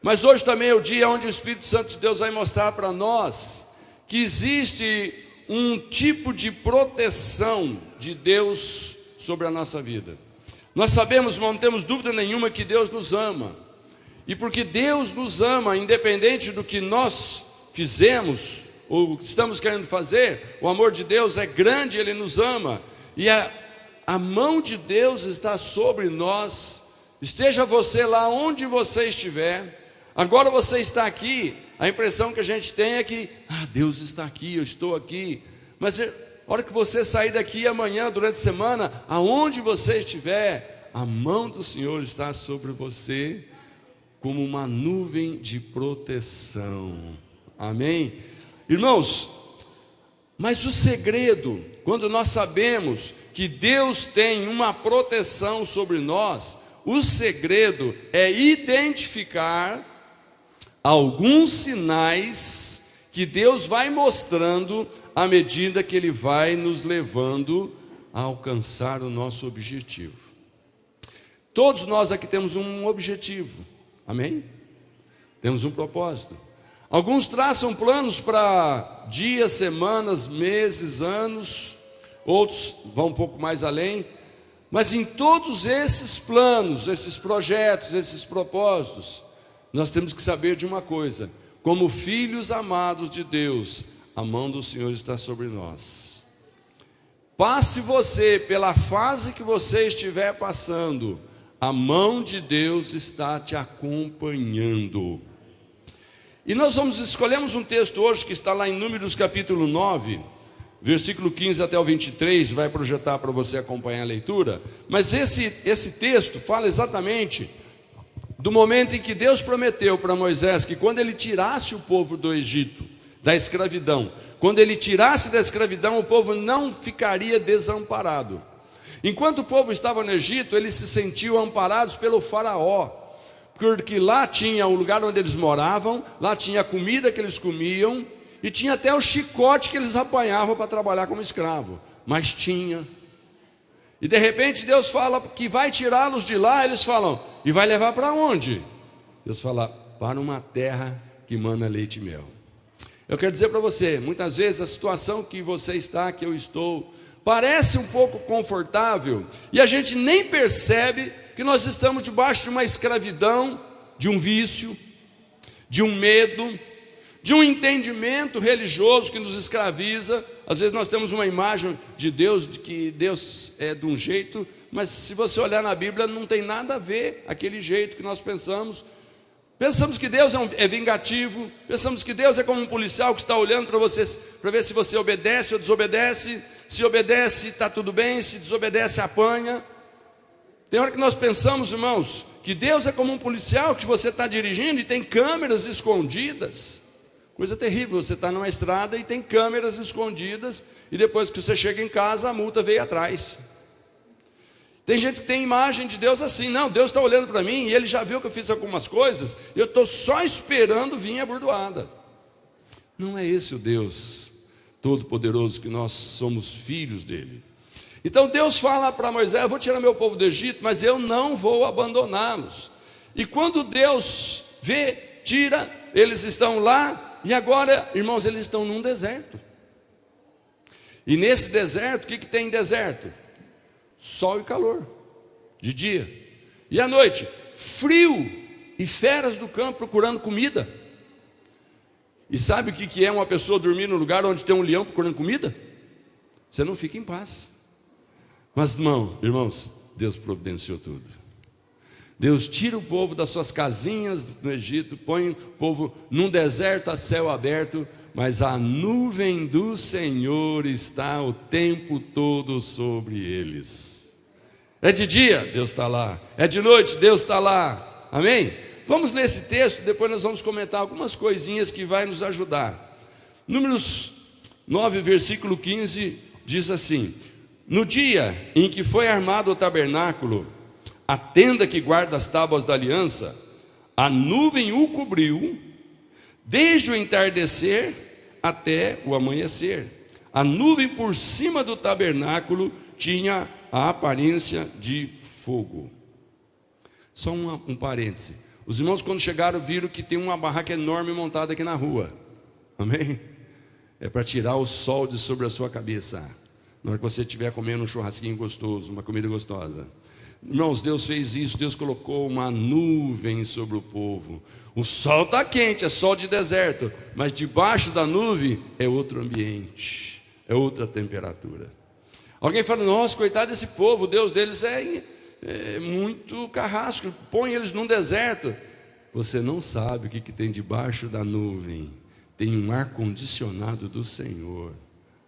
Mas hoje também é o dia onde o Espírito Santo de Deus vai mostrar para nós que existe um tipo de proteção de Deus sobre a nossa vida. Nós sabemos, não temos dúvida nenhuma que Deus nos ama. E porque Deus nos ama, independente do que nós fizemos ou estamos querendo fazer, o amor de Deus é grande, Ele nos ama. E a mão de Deus está sobre nós. Esteja você lá onde você estiver. Agora você está aqui, a impressão que a gente tem é que Deus está aqui, eu estou aqui. Mas a hora que você sair daqui amanhã, durante a semana, aonde você estiver, a mão do Senhor está sobre você, como uma nuvem de proteção. Amém? Irmãos, mas o segredo, quando nós sabemos que Deus tem uma proteção sobre nós, o segredo é identificar alguns sinais que Deus vai mostrando à medida que Ele vai nos levando a alcançar o nosso objetivo. Todos nós aqui temos um objetivo, amém? Temos um propósito. Alguns traçam planos para dias, semanas, meses, anos, outros vão um pouco mais além, mas em todos esses planos, esses projetos, esses propósitos, nós temos que saber de uma coisa: como filhos amados de Deus, a mão do Senhor está sobre nós. Passe você pela fase que você estiver passando, a mão de Deus está te acompanhando. E nós escolhemos um texto hoje que está lá em Números capítulo 9, versículo 15 até o 23, vai projetar para você acompanhar a leitura. Mas esse texto fala exatamente do momento em que Deus prometeu para Moisés que quando ele tirasse o povo do Egito, da escravidão, quando ele tirasse da escravidão, o povo não ficaria desamparado. Enquanto o povo estava no Egito, eles se sentiam amparados pelo faraó, porque lá tinha o lugar onde eles moravam, lá tinha a comida que eles comiam, e tinha até o chicote que eles apanhavam para trabalhar como escravo, mas tinha. E de repente Deus fala que vai tirá-los de lá, eles falam, e vai levar para onde? Deus fala, para uma terra que mana leite e mel. Eu quero dizer para você, muitas vezes a situação que você está, que eu estou, parece um pouco confortável, e a gente nem percebe que nós estamos debaixo de uma escravidão, de um vício, de um medo, de um entendimento religioso que nos escraviza. Às vezes nós temos uma imagem de Deus, de que Deus é de um jeito, mas se você olhar na Bíblia não tem nada a ver aquele jeito que nós pensamos. Pensamos que Deus é vingativo, pensamos que Deus é como um policial que está olhando para você, para ver se você obedece ou desobedece. Se obedece está tudo bem, se desobedece apanha. Tem hora que nós pensamos, irmãos, que Deus é como um policial que você está dirigindo e tem câmeras escondidas. Coisa terrível, você está numa estrada e tem câmeras escondidas, e depois que você chega em casa, a multa veio atrás. Tem gente que tem imagem de Deus assim, não, Deus está olhando para mim, e Ele já viu que eu fiz algumas coisas, e eu estou só esperando vir a bordoada. Não é esse o Deus Todo-Poderoso, que nós somos filhos dele. Então Deus fala para Moisés, eu vou tirar meu povo do Egito, mas eu não vou abandoná-los. E quando Deus vê, tira, eles estão lá, e agora, irmãos, eles estão num deserto. E nesse deserto, o que tem em deserto? Sol e calor, de dia. E à noite, frio e feras do campo procurando comida. E sabe o que é uma pessoa dormir num lugar onde tem um leão procurando comida? Você não fica em paz. Mas irmãos, Deus providenciou tudo. Deus tira o povo das suas casinhas no Egito, põe o povo num deserto a céu aberto, mas a nuvem do Senhor está o tempo todo sobre eles. É de dia, Deus está lá. É de noite, Deus está lá. Amém? Vamos ler esse texto, depois nós vamos comentar algumas coisinhas que vai nos ajudar. Números 9, versículo 15, diz assim: no dia em que foi armado o tabernáculo, a tenda que guarda as tábuas da aliança, a nuvem o cobriu, desde o entardecer até o amanhecer. A nuvem por cima do tabernáculo tinha a aparência de fogo. Só um parêntese. Os irmãos, quando chegaram, viram que tem uma barraca enorme montada aqui na rua. Amém? É para tirar o sol de sobre a sua cabeça, na hora que você estiver comendo um churrasquinho gostoso, uma comida gostosa. Irmãos, Deus fez isso. Deus colocou uma nuvem sobre o povo. O sol está quente, é sol de deserto, mas debaixo da nuvem é outro ambiente, é outra temperatura. Alguém fala: nossa, coitado desse povo, o Deus deles é muito carrasco, põe eles num deserto. Você não sabe o que tem debaixo da nuvem. Tem um ar-condicionado do Senhor.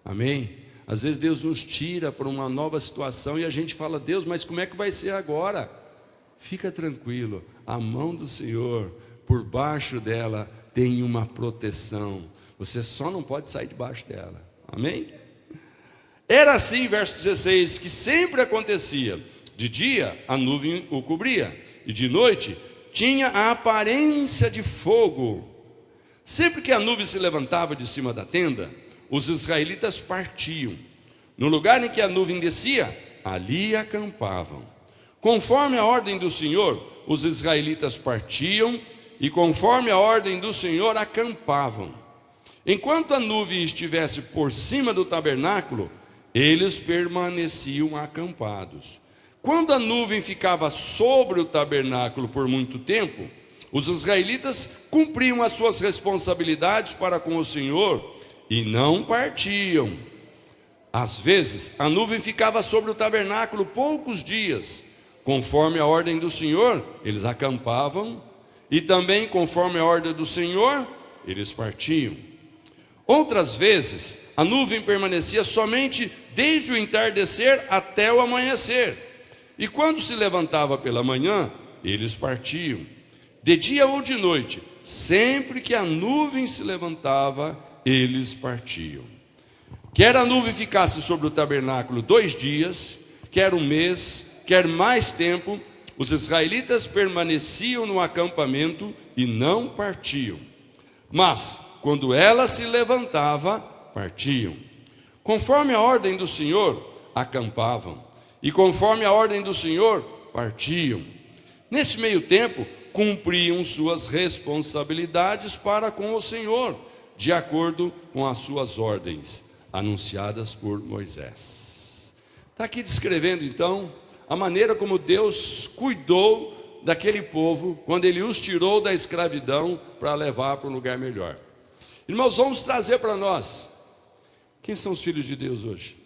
Amém? Às vezes Deus nos tira para uma nova situação e a gente fala: Deus, mas como é que vai ser agora? Fica tranquilo, a mão do Senhor, por baixo dela tem uma proteção. Você só não pode sair debaixo dela. Amém? Era assim, verso 16, que sempre acontecia: de dia a nuvem o cobria, e de noite tinha a aparência de fogo. Sempre que a nuvem se levantava de cima da tenda, os israelitas partiam. No lugar em que a nuvem descia, ali acampavam. Conforme a ordem do Senhor, os israelitas partiam, e conforme a ordem do Senhor acampavam. Enquanto a nuvem estivesse por cima do tabernáculo, eles permaneciam acampados. Quando a nuvem ficava sobre o tabernáculo por muito tempo, os israelitas cumpriam as suas responsabilidades para com o Senhor e não partiam. Às vezes, a nuvem ficava sobre o tabernáculo poucos dias. Conforme a ordem do Senhor, eles acampavam, e também conforme a ordem do Senhor, eles partiam. Outras vezes, a nuvem permanecia somente desde o entardecer até o amanhecer. E quando se levantava pela manhã, eles partiam. De dia ou de noite, sempre que a nuvem se levantava, eles partiam. Quer a nuvem ficasse sobre o tabernáculo 2 dias, quer um mês, quer mais tempo, os israelitas permaneciam no acampamento e não partiam. Mas, quando ela se levantava, partiam. Conforme a ordem do Senhor, acampavam. E conforme a ordem do Senhor, partiam. Nesse meio tempo, cumpriam suas responsabilidades para com o Senhor, de acordo com as suas ordens, anunciadas por Moisés. Está aqui descrevendo então a maneira como Deus cuidou daquele povo, quando Ele os tirou da escravidão para levar para um lugar melhor. Irmãos, vamos trazer para nós: quem são os filhos de Deus hoje?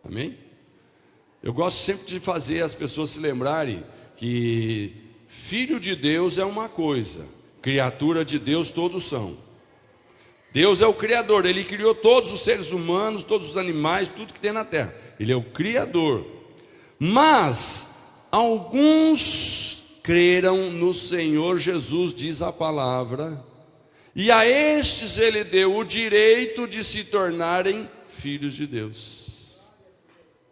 Amém? Eu gosto sempre de fazer as pessoas se lembrarem que filho de Deus é uma coisa, criatura de Deus todos são. Deus é o Criador, Ele criou todos os seres humanos, todos os animais, tudo que tem na terra. Ele é o Criador. Mas alguns creram no Senhor Jesus, diz a palavra, e a estes Ele deu o direito de se tornarem filhos de Deus.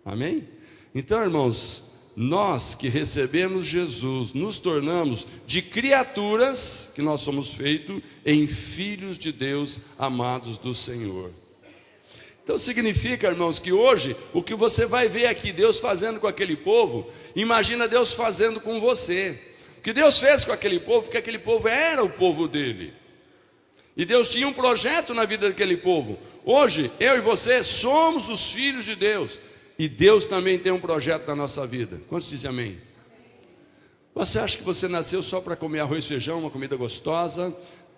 Amém? Então, irmãos, nós que recebemos Jesus, nos tornamos de criaturas, que nós somos feitos em filhos de Deus, amados do Senhor. Então significa, irmãos, que hoje, o que você vai ver aqui, Deus fazendo com aquele povo, imagina Deus fazendo com você. O que Deus fez com aquele povo, porque aquele povo era o povo dele. E Deus tinha um projeto na vida daquele povo. Hoje, eu e você somos os filhos de Deus. E Deus também tem um projeto na nossa vida. Quantos dizem amém? Você acha que você nasceu só para comer arroz e feijão, uma comida gostosa,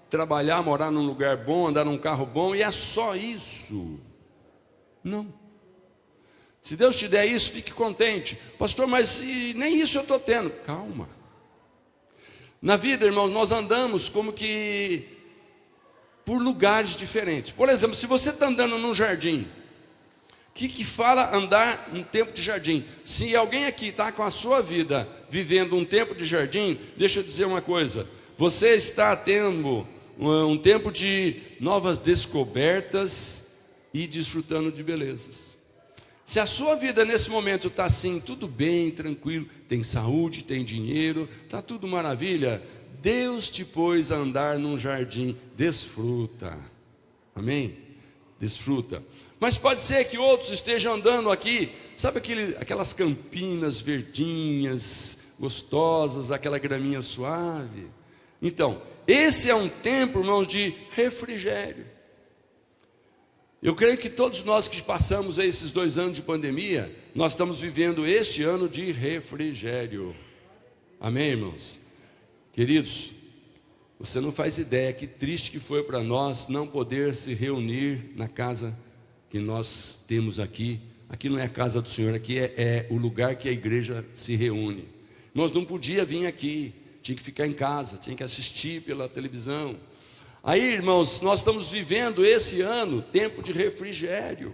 trabalhar, morar num lugar bom, andar num carro bom, e é só isso? Não. Se Deus te der isso, fique contente. Pastor, mas nem isso eu estou tendo. Calma. Na vida, irmãos, nós andamos como que por lugares diferentes. Por exemplo, se você está andando num jardim, o que fala andar um tempo de jardim? Se alguém aqui está com a sua vida vivendo um tempo de jardim, deixa eu dizer uma coisa: você está tendo um tempo de novas descobertas e desfrutando de belezas. Se a sua vida nesse momento está assim, tudo bem, tranquilo, tem saúde, tem dinheiro, está tudo maravilha, Deus te pôs a andar num jardim, desfruta. Amém? Desfruta. Mas pode ser que outros estejam andando aqui, sabe aquelas campinas verdinhas, gostosas, aquela graminha suave. Então, esse é um tempo, irmãos, de refrigério. Eu creio que todos nós que passamos esses 2 anos de pandemia, nós estamos vivendo este ano de refrigério. Amém, irmãos? Queridos, você não faz ideia que triste que foi para nós não poder se reunir na casa que nós temos aqui. Aqui não é a casa do Senhor, aqui é o lugar que a igreja se reúne. Nós não podíamos vir aqui, tinha que ficar em casa, tinha que assistir pela televisão. Aí, irmãos, nós estamos vivendo esse ano tempo de refrigério.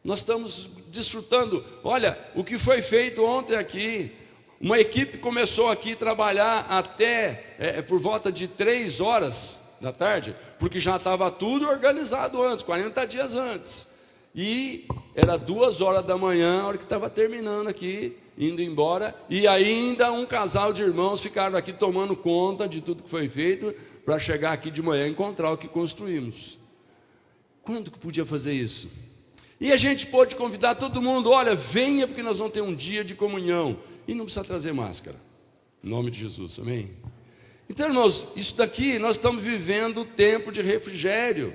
Nós estamos desfrutando. Olha, o que foi feito ontem aqui, uma equipe começou aqui a trabalhar até por volta de 3 horas da tarde, porque já estava tudo organizado antes, 40 dias antes. E era 2 horas da manhã, a hora que estava terminando aqui, indo embora, e ainda um casal de irmãos ficaram aqui tomando conta de tudo que foi feito, para chegar aqui de manhã e encontrar o que construímos. Quando que podia fazer isso? E a gente pôde convidar todo mundo, olha, venha porque nós vamos ter um dia de comunhão. E não precisa trazer máscara. Em nome de Jesus, amém? Então, irmãos, isso daqui, nós estamos vivendo o tempo de refrigério.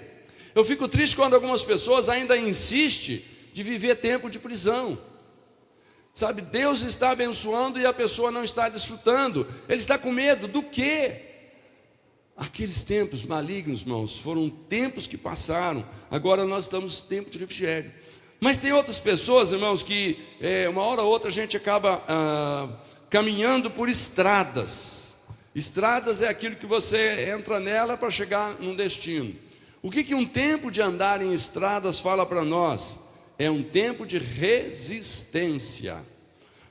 Eu fico triste quando algumas pessoas ainda insistem de viver tempo de prisão. Sabe, Deus está abençoando e a pessoa não está desfrutando. Ele está com medo do quê? Aqueles tempos malignos, irmãos, foram tempos que passaram. Agora nós estamos em tempo de refrigério. Mas tem outras pessoas, irmãos, que uma hora ou outra a gente acaba caminhando por estradas. Estradas é aquilo que você entra nela para chegar num destino. O que um tempo de andar em estradas fala para nós? É um tempo de resistência.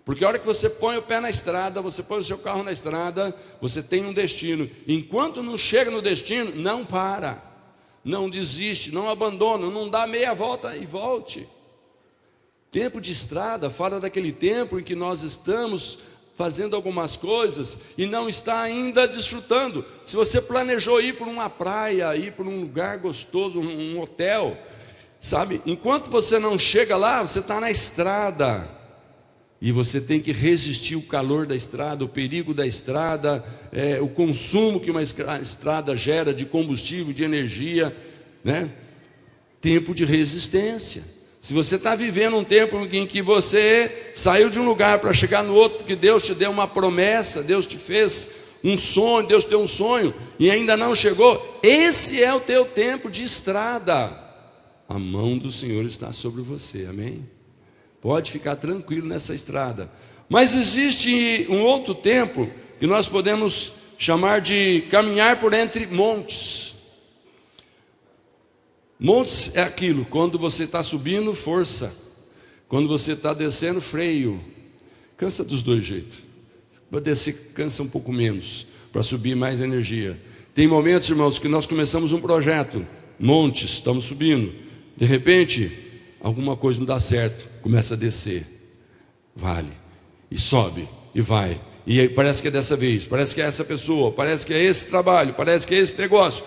Porque a hora que você põe o pé na estrada, você põe o seu carro na estrada, você tem um destino. Enquanto não chega no destino, não para, não desiste, não abandona, não dá meia volta e volte. Tempo de estrada fala daquele tempo em que nós estamos fazendo algumas coisas e não está ainda desfrutando. Se você planejou ir por uma praia, ir por um lugar gostoso, um hotel, sabe? Enquanto você não chega lá, você está na estrada. E você tem que resistir o calor da estrada, o perigo da estrada, o consumo que uma estrada gera de combustível, de energia, né? Tempo de resistência. Se você está vivendo um tempo em que você saiu de um lugar para chegar no outro, porque Deus te deu uma promessa, Deus te fez um sonho, Deus te deu um sonho e ainda não chegou, esse é o teu tempo de estrada. A mão do Senhor está sobre você, amém? Pode ficar tranquilo nessa estrada. Mas existe um outro tempo que nós podemos chamar de caminhar por entre montes. Montes é aquilo, quando você está subindo, força. Quando você está descendo, freio. Cansa dos dois jeitos. Para descer, cansa um pouco menos. Para subir, mais energia. Tem momentos, irmãos, que nós começamos um projeto. Montes, estamos subindo. De repente, alguma coisa não dá certo. Começa a descer, vale, e sobe, e vai, e aí parece que é dessa vez, parece que é essa pessoa, parece que é esse trabalho, parece que é esse negócio,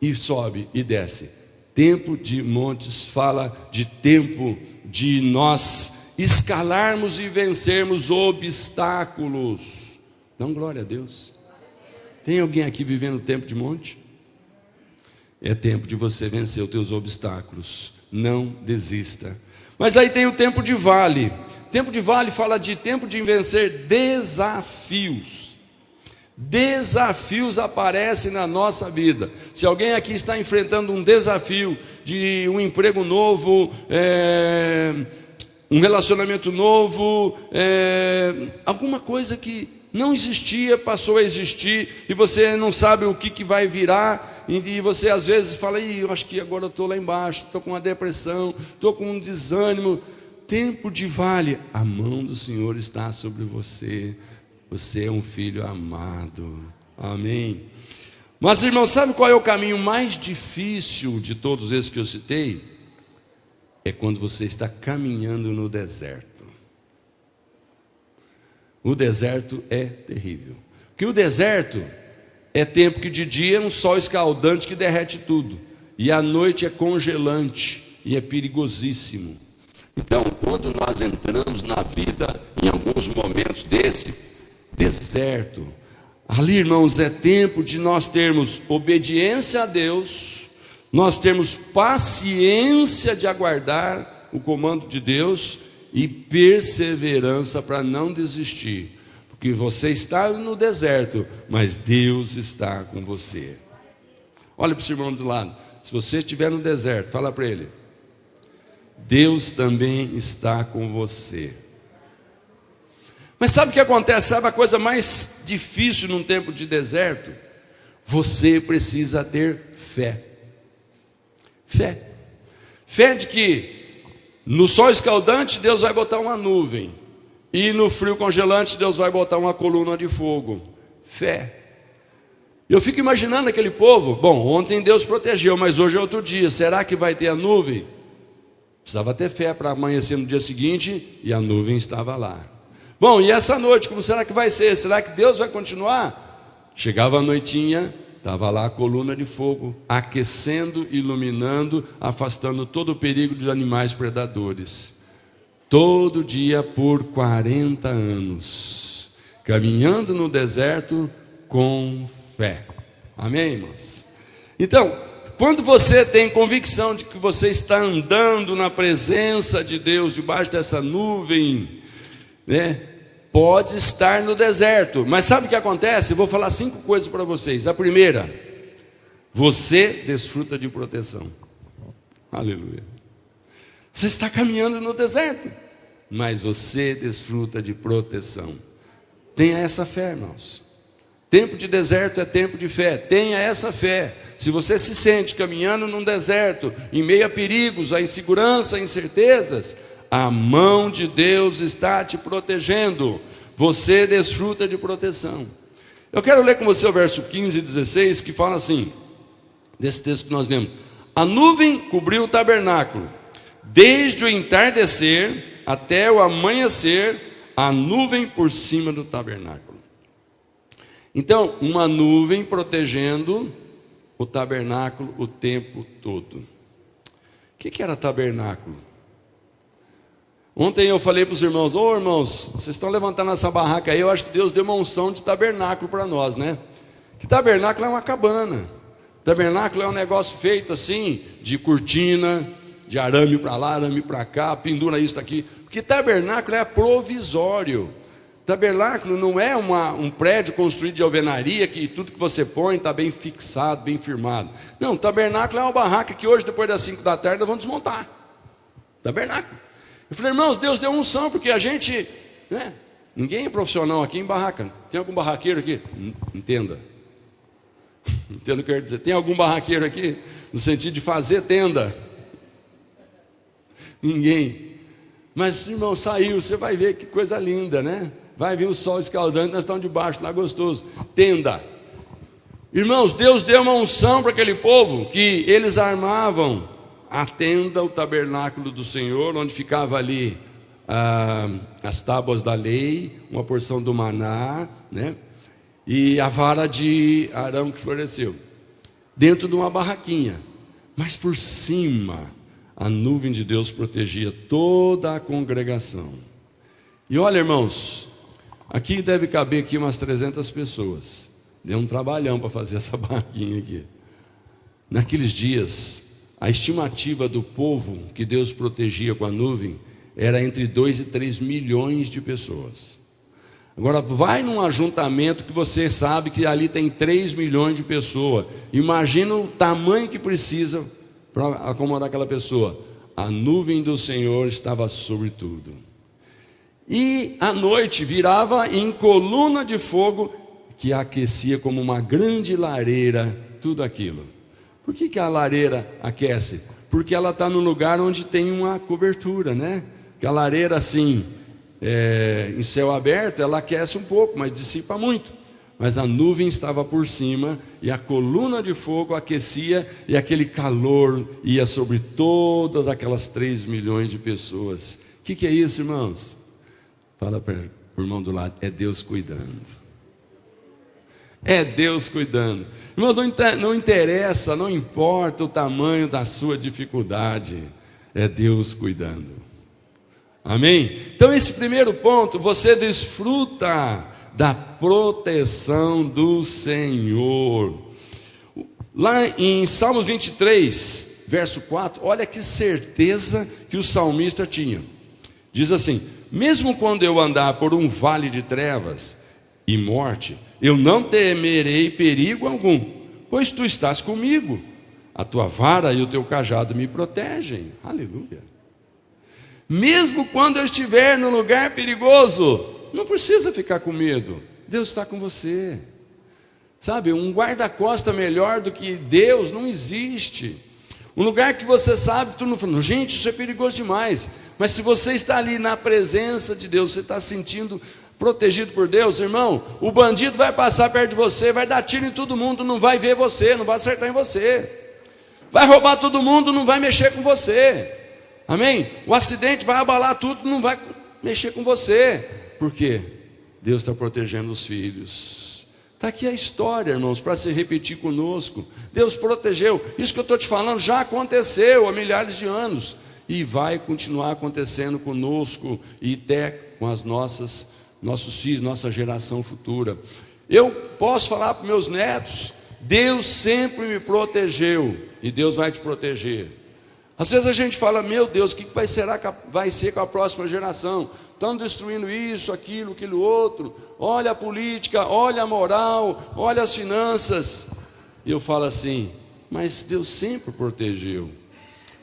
e sobe e desce. Tempo de montes fala de tempo de nós escalarmos e vencermos obstáculos. Dão glória a Deus. Tem alguém aqui vivendo o tempo de monte? É tempo de você vencer os teus obstáculos. Não desista. Mas aí tem o tempo de vale. Tempo de vale fala de tempo de vencer desafios. Desafios aparecem na nossa vida. Se alguém aqui está enfrentando um desafio de um emprego novo, um relacionamento novo, alguma coisa que não existia, passou a existir, e você não sabe o que vai virar, e você às vezes fala, eu acho que agora eu estou lá embaixo, estou com uma depressão, estou com um desânimo. Tempo de vale, a mão do Senhor está sobre você, você é um filho amado, amém? Mas irmão, sabe qual é o caminho mais difícil de todos esses que eu citei? É quando você está caminhando no deserto. O deserto é terrível, porque o deserto é tempo que de dia é um sol escaldante que derrete tudo, e à noite é congelante e é perigosíssimo. Então, quando nós entramos na vida, em alguns momentos desse, deserto. Ali, irmãos, é tempo de nós termos obediência a Deus, nós termos paciência de aguardar o comando de Deus e perseverança para não desistir, porque você está no deserto, mas Deus está com você. Olha para o seu irmão do lado, se você estiver no deserto, fala para ele: Deus também está com você. Mas sabe o que acontece? Sabe a coisa mais difícil num tempo de deserto? Você precisa ter fé. Fé de que no sol escaldante Deus vai botar uma nuvem, e no frio congelante Deus vai botar uma coluna de fogo. Fé. Eu fico imaginando aquele povo. Bom, ontem Deus protegeu, mas hoje é outro dia. Será que vai ter a nuvem? Precisava ter fé para amanhecer no dia seguinte, e a nuvem estava lá. Bom, e essa noite, como será que vai ser? Será que Deus vai continuar? Chegava a noitinha, estava lá a coluna de fogo, aquecendo, iluminando, afastando todo o perigo de animais predadores. Todo dia por 40 anos, caminhando no deserto com fé. Amém, irmãos? Então, quando você tem convicção de que você está andando na presença de Deus, debaixo dessa nuvem, né? Pode estar no deserto, mas sabe o que acontece? Eu vou falar 5 coisas para vocês. A primeira: você desfruta de proteção. Aleluia. Você está caminhando no deserto, mas você desfruta de proteção. Tenha essa fé, irmãos. Tempo de deserto é tempo de fé. Tenha essa fé. Se você se sente caminhando num deserto, em meio a perigos, a insegurança, a incertezas, a mão de Deus está te protegendo. Você desfruta de proteção. Eu quero ler com você o verso 15 e 16, que fala assim, desse texto que nós lemos: a nuvem cobriu o tabernáculo, desde o entardecer até o amanhecer, a nuvem por cima do tabernáculo. Então, uma nuvem protegendo o tabernáculo o tempo todo. O que era tabernáculo? Ontem eu falei para os irmãos: ô irmãos, vocês estão levantando essa barraca aí, eu acho que Deus deu uma unção de tabernáculo para nós, né? Que tabernáculo é uma cabana. Tabernáculo é um negócio feito assim, de cortina, de arame para lá, arame para cá, pendura isso aqui. Porque tabernáculo é provisório. Tabernáculo não é um prédio construído de alvenaria, que tudo que você põe está bem fixado, bem firmado. Não, tabernáculo é uma barraca que hoje, depois das 5 da tarde, nós vamos desmontar. Tabernáculo. Eu falei: irmãos, Deus deu unção, porque a gente, né? Ninguém é profissional aqui em barraca. Tem algum barraqueiro aqui? Entenda. Entenda o que eu quero dizer. Tem algum barraqueiro aqui? No sentido de fazer tenda? Ninguém. Mas, irmão, saiu, você vai ver que coisa linda, né? Vai vir o sol escaldante, nós estamos debaixo, lá gostoso. Tenda. Irmãos, Deus deu uma unção para aquele povo, que eles armavam a tenda, o tabernáculo do Senhor, onde ficava ali as tábuas da lei, uma porção do maná, né? E a vara de Arão que floresceu, dentro de uma barraquinha. Mas por cima, a nuvem de Deus protegia toda a congregação. E olha, irmãos, aqui deve caber aqui umas 300 pessoas. Deu um trabalhão para fazer essa barraquinha aqui. Naqueles dias, a estimativa do povo que Deus protegia com a nuvem era entre 2 e 3 milhões de pessoas. Agora, vai num ajuntamento que você sabe que ali tem 3 milhões de pessoas. Imagina o tamanho que precisa para acomodar aquela pessoa. A nuvem do Senhor estava sobre tudo. E à noite virava em coluna de fogo, que aquecia como uma grande lareira tudo aquilo. Por que a lareira aquece? Porque ela está no lugar onde tem uma cobertura, né? Que a lareira assim, em céu aberto, ela aquece um pouco, mas dissipa muito. Mas a nuvem estava por cima, e a coluna de fogo aquecia, e aquele calor ia sobre todas aquelas 3 milhões de pessoas. O que é isso, irmãos? Fala para o irmão do lado: é Deus cuidando. É Deus cuidando. Irmão, não interessa, não importa o tamanho da sua dificuldade, é Deus cuidando. Amém? Então esse primeiro ponto, você desfruta da proteção do Senhor. Lá em Salmos 23, verso 4, olha que certeza que o salmista tinha. Diz assim: mesmo quando eu andar por um vale de trevas e morte, eu não temerei perigo algum, pois tu estás comigo, a tua vara e o teu cajado me protegem. Aleluia. Mesmo quando eu estiver num lugar perigoso, não precisa ficar com medo, Deus está com você. Sabe, um guarda-costa melhor do que Deus não existe. Um lugar que você sabe, tu não fala, gente, isso é perigoso demais. Mas se você está ali na presença de Deus, você está se sentindo protegido por Deus, irmão, o bandido vai passar perto de você, vai dar tiro em todo mundo, não vai ver você, não vai acertar em você. Vai roubar todo mundo, não vai mexer com você. Amém? O acidente vai abalar tudo, não vai mexer com você. Por quê? Deus está protegendo os filhos. Está aqui a história, irmãos, para se repetir conosco. Deus protegeu. Isso que eu estou te falando já aconteceu há milhares de anos. E vai continuar acontecendo conosco e até com as nossos filhos, nossa geração futura. Eu posso falar para meus netos, Deus sempre me protegeu. E Deus vai te proteger. Às vezes a gente fala, meu Deus, o que vai ser com a próxima geração? Estão destruindo isso, aquilo outro. Olha a política, olha a moral, olha as finanças. E eu falo assim, mas Deus sempre protegeu.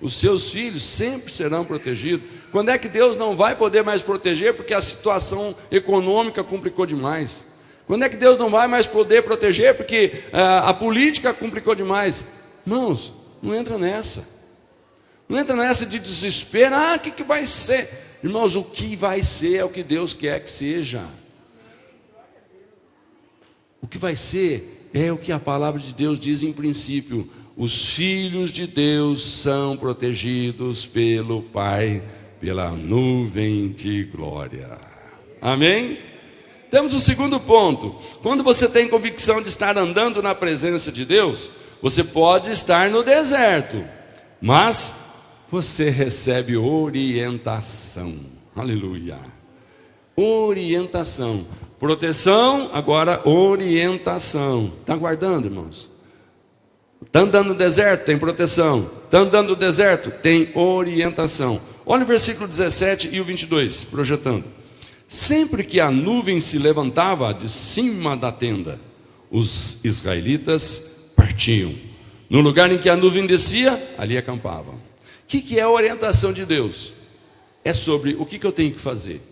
Os seus filhos sempre serão protegidos. Quando é que Deus não vai poder mais proteger? Porque a situação econômica complicou demais. Quando é que Deus não vai mais poder proteger? Porque a política complicou demais. Irmãos, não entra nessa. Não entra nessa de desespero. O que vai ser? Irmãos, o que vai ser é o que Deus quer que seja. O que vai ser é o que a palavra de Deus diz em princípio. Os filhos de Deus são protegidos pelo Pai, pela nuvem de glória. Amém? Temos o segundo ponto. Quando você tem convicção de estar andando na presença de Deus, você pode estar no deserto, mas você recebe orientação. Aleluia. Orientação. Proteção, agora orientação. Está aguardando, irmãos? Está andando no deserto, tem proteção. Está andando no deserto, tem orientação. Olha o versículo 17 e o 22, projetando. Sempre que a nuvem se levantava de cima da tenda, os israelitas partiam. No lugar em que a nuvem descia, ali acampavam. O que é a orientação de Deus? É sobre o que eu tenho que fazer.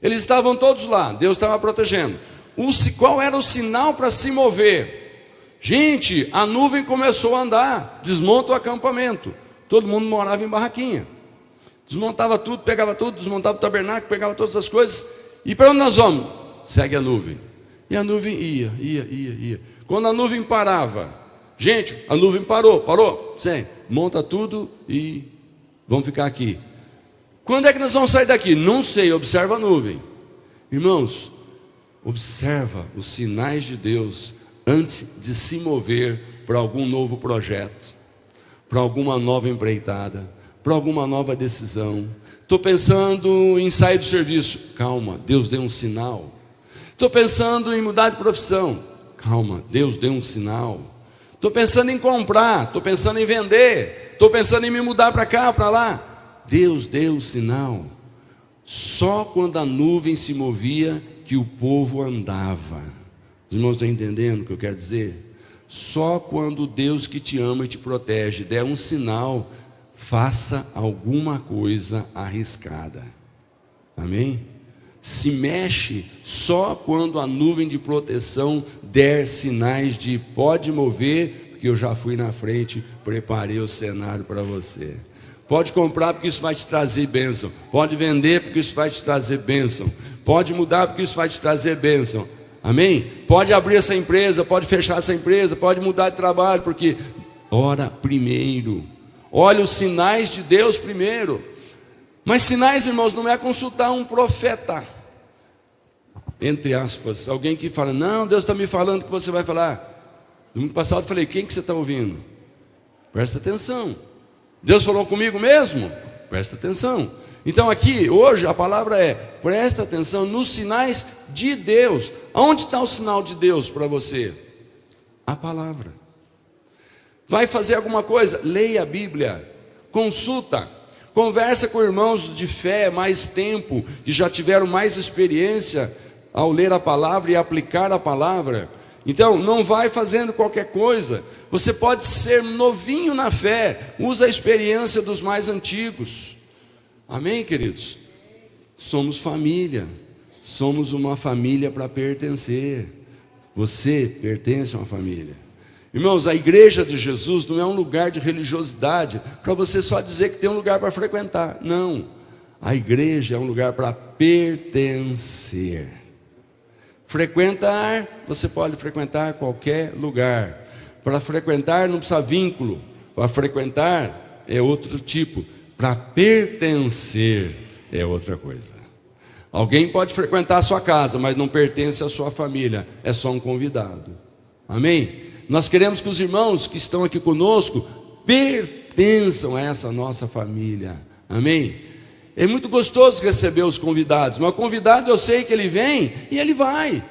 Eles estavam todos lá, Deus estava protegendo. Qual era o sinal para se mover? Gente, a nuvem começou a andar, desmonta o acampamento. Todo mundo morava em barraquinha. Desmontava tudo, pegava tudo, desmontava o tabernáculo, pegava todas as coisas. E para onde nós vamos? Segue a nuvem. E a nuvem ia. Quando a nuvem parava, gente, a nuvem parou. Sim, monta tudo e vamos ficar aqui. Quando é que nós vamos sair daqui? Não sei, observa a nuvem. Irmãos, observa os sinais de Deus antes de se mover para algum novo projeto, para alguma nova empreitada, para alguma nova decisão. Estou pensando em sair do serviço. Calma, Deus deu um sinal. Estou pensando em mudar de profissão. Calma, Deus deu um sinal. Estou pensando em comprar, estou pensando em vender, estou pensando em me mudar para cá, para lá. Deus deu o sinal. Só quando a nuvem se movia que o povo andava. Os irmãos estão entendendo o que eu quero dizer? Só quando Deus que te ama e te protege der um sinal, faça alguma coisa arriscada. Amém? Se mexe só quando a nuvem de proteção der sinais de pode mover, porque eu já fui na frente, preparei o cenário para você. Pode comprar porque isso vai te trazer bênção. Pode vender porque isso vai te trazer bênção. Pode mudar porque isso vai te trazer bênção. Amém? Pode abrir essa empresa, pode fechar essa empresa, pode mudar de trabalho, porque ora primeiro. Olha os sinais de Deus primeiro. Mas sinais, irmãos, não é consultar um profeta, entre aspas, alguém que fala, não, Deus está me falando que você vai falar. No ano passado eu falei, quem que você está ouvindo? Presta atenção. Deus falou comigo mesmo? Presta atenção. Então aqui, hoje, a palavra é, presta atenção nos sinais de Deus. Onde está o sinal de Deus para você? A palavra. Vai fazer alguma coisa? Leia a Bíblia, consulta, conversa com irmãos de fé, mais tempo, que já tiveram mais experiência ao ler a palavra e aplicar a palavra. Então, não vai fazendo qualquer coisa. Você pode ser novinho na fé, usa a experiência dos mais antigos. Amém, queridos? Somos família, somos uma família para pertencer. Você pertence a uma família. Irmãos, a igreja de Jesus não é um lugar de religiosidade, para você só dizer que tem um lugar para frequentar. Não, a igreja é um lugar para pertencer. Frequentar, você pode frequentar qualquer lugar. Para frequentar não precisa vínculo, para frequentar é outro tipo, para pertencer é outra coisa. Alguém pode frequentar a sua casa, mas não pertence à sua família, é só um convidado. Amém? Nós queremos que os irmãos que estão aqui conosco pertençam a essa nossa família. Amém? É muito gostoso receber os convidados, mas o convidado eu sei que ele vem e ele vai.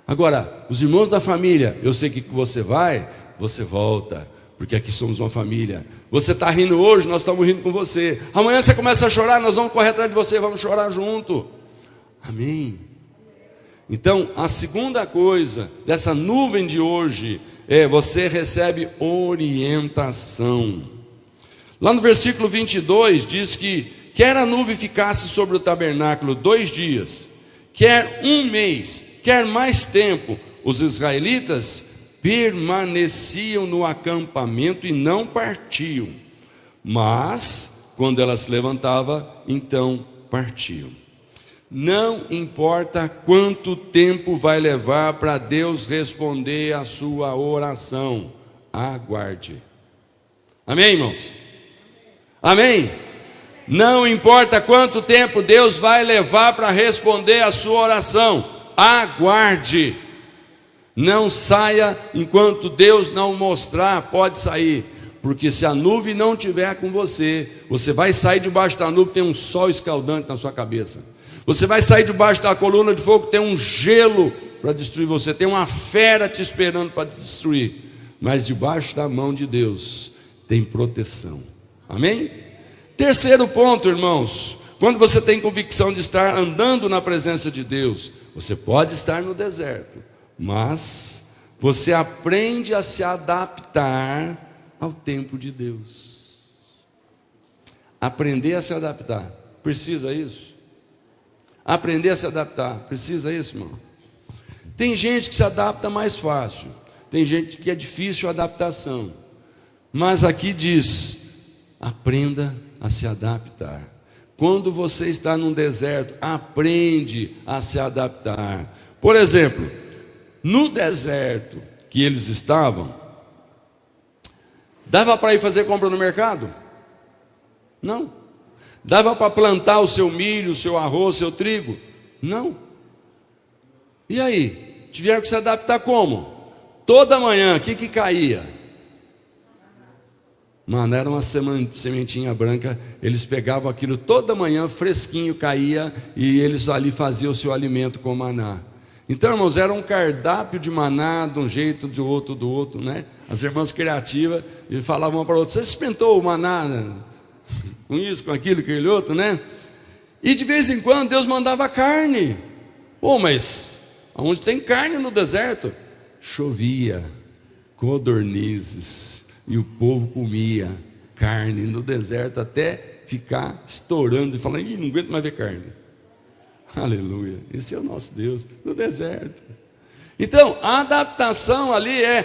Agora, os irmãos da família, eu sei que você vai, você volta, porque aqui somos uma família. Você está rindo hoje, nós estamos rindo com você. Amanhã você começa a chorar, nós vamos correr atrás de você, vamos chorar junto. Amém? Então, a segunda coisa dessa nuvem de hoje é: você recebe orientação. Lá no versículo 22 diz que quer a nuvem ficasse sobre o tabernáculo 2 dias, quer 1 mês, quer mais tempo, os israelitas permaneciam no acampamento e não partiam. Mas, quando ela se levantava, então partiam. Não importa quanto tempo vai levar para Deus responder a sua oração, aguarde. Amém, irmãos? Amém? Não importa quanto tempo Deus vai levar para responder a sua oração, aguarde. Não saia enquanto Deus não mostrar. Pode sair, porque se a nuvem não estiver com você, você vai sair debaixo da nuvem, tem um sol escaldante na sua cabeça. Você vai sair debaixo da coluna de fogo, tem um gelo para destruir você, tem uma fera te esperando para te destruir. Mas debaixo da mão de Deus tem proteção. Amém? Terceiro ponto, irmãos, quando você tem convicção de estar andando na presença de Deus, você pode estar no deserto, mas você aprende a se adaptar ao tempo de Deus. Aprender a se adaptar, precisa isso? Aprender a se adaptar, precisa isso, irmão? Tem gente que se adapta mais fácil, tem gente que é difícil a adaptação, mas aqui diz: aprenda a se adaptar. Quando você está num deserto, aprende a se adaptar. Por exemplo, no deserto que eles estavam, dava para ir fazer compra no mercado? Não. Dava para plantar o seu milho, o seu arroz, o seu trigo? Não. E aí? Tiveram que se adaptar como? Toda manhã, o que caía? Mano, era uma sementinha branca. Eles pegavam aquilo toda manhã, fresquinho, caía, e eles ali faziam o seu alimento com maná. Então, irmãos, era um cardápio de maná, de um jeito, do outro, né? As irmãs criativas falavam uma para a outra: você experimentou o maná, né? Com isso, com aquilo, com aquele outro, né? E de vez em quando Deus mandava carne. Mas onde tem carne no deserto? Chovia, codornizes, e o povo comia carne no deserto até ficar estourando e falando: não aguento mais ver carne. Aleluia, esse é o nosso Deus no deserto. Então, a adaptação ali é: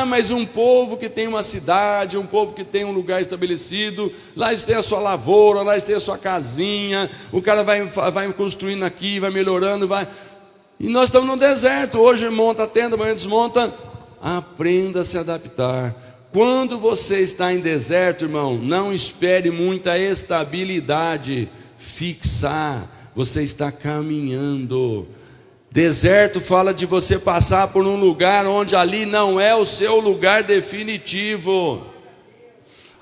mas um povo que tem uma cidade, um povo que tem um lugar estabelecido, lá eles têm a sua lavoura, lá eles têm a sua casinha, o cara vai construindo aqui, vai melhorando, e nós estamos no deserto. Hoje monta a tenda, amanhã desmonta. Aprenda a se adaptar. Quando você está em deserto, irmão, não espere muita estabilidade, fixar. Você está caminhando. Deserto fala de você passar por um lugar onde ali não é o seu lugar definitivo.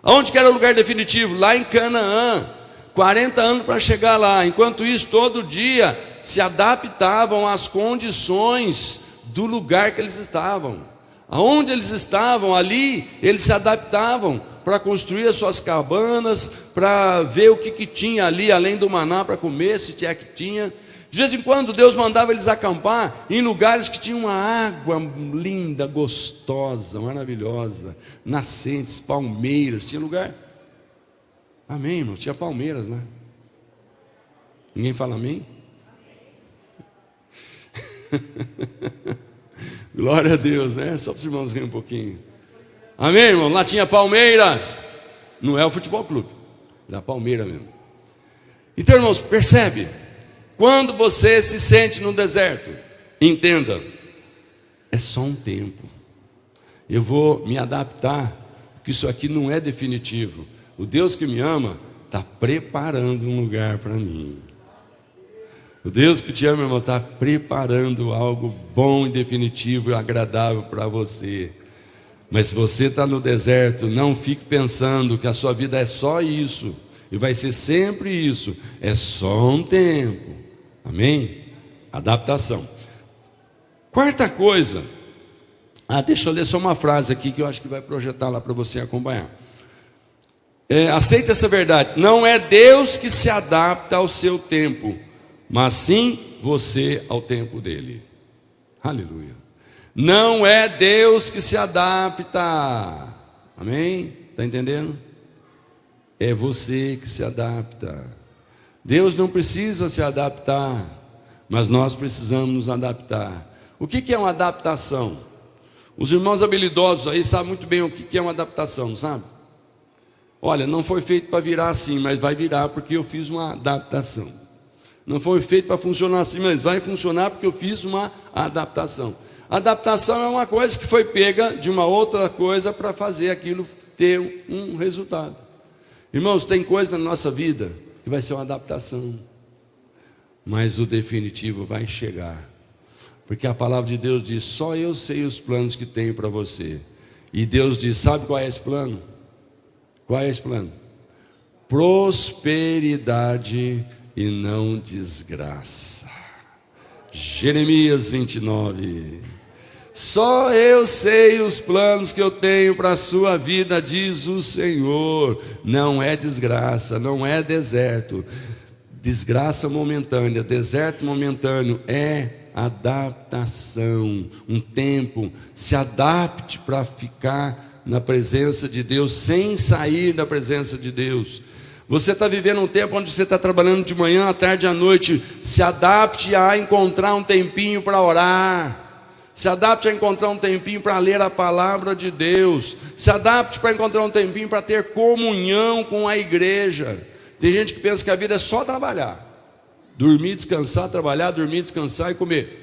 Onde que era o lugar definitivo? Lá em Canaã. 40 anos para chegar lá. Enquanto isso, todo dia se adaptavam às condições do lugar que eles estavam. Aonde eles estavam ali, eles se adaptavam para construir as suas cabanas, para ver o que tinha ali, além do maná para comer, se tinha que tinha. De vez em quando Deus mandava eles acampar em lugares que tinham uma água linda, gostosa, maravilhosa, nascentes, palmeiras, tinha lugar. Amém, irmão? Tinha palmeiras, né? Ninguém fala amém? Glória a Deus, né? Só para os irmãos rirem um pouquinho. Amém, irmão? Lá tinha palmeiras. Não é o futebol clube, é a palmeira mesmo. Então, irmãos, percebe? Quando você se sente no deserto, entenda, é só um tempo. Eu vou me adaptar, porque isso aqui não é definitivo. O Deus que me ama está preparando um lugar para mim. O Deus que te ama, irmão, está preparando algo bom e definitivo e agradável para você. Mas se você está no deserto, não fique pensando que a sua vida é só isso, e vai ser sempre isso. É só um tempo. Amém? Adaptação. Quarta coisa. Deixa eu ler só uma frase aqui que eu acho que vai projetar lá para você acompanhar. Aceita essa verdade. Não é Deus que se adapta ao seu tempo, mas sim você ao tempo dele. Aleluia. Não é Deus que se adapta. Amém? Está entendendo? É você que se adapta. Deus não precisa se adaptar, mas nós precisamos nos adaptar. O que é uma adaptação? Os irmãos habilidosos aí sabem muito bem o que é uma adaptação, não sabe? Olha, não foi feito para virar assim, mas vai virar porque eu fiz uma adaptação. Não foi feito para funcionar assim, mas vai funcionar porque eu fiz uma adaptação. Adaptação é uma coisa que foi pega de uma outra coisa para fazer aquilo ter um resultado. Irmãos, tem coisa na nossa vida que vai ser uma adaptação, mas o definitivo vai chegar. Porque a palavra de Deus diz, só eu sei os planos que tenho para você. E Deus diz, sabe qual é esse plano? Qual é esse plano? Prosperidade e não desgraça. Jeremias 29. Só eu sei os planos que eu tenho para a sua vida, diz o Senhor. Não é desgraça, não é deserto. Desgraça momentânea, deserto momentâneo é adaptação. Um tempo, se adapte para ficar na presença de Deus, sem sair da presença de Deus. Você está vivendo um tempo onde você está trabalhando de manhã, à tarde, à noite. Se adapte a encontrar um tempinho para orar. Se adapte a encontrar um tempinho para ler a palavra de Deus. Se adapte para encontrar um tempinho para ter comunhão com a igreja. Tem gente que pensa que a vida é só trabalhar. Dormir, descansar, trabalhar, dormir, descansar e comer.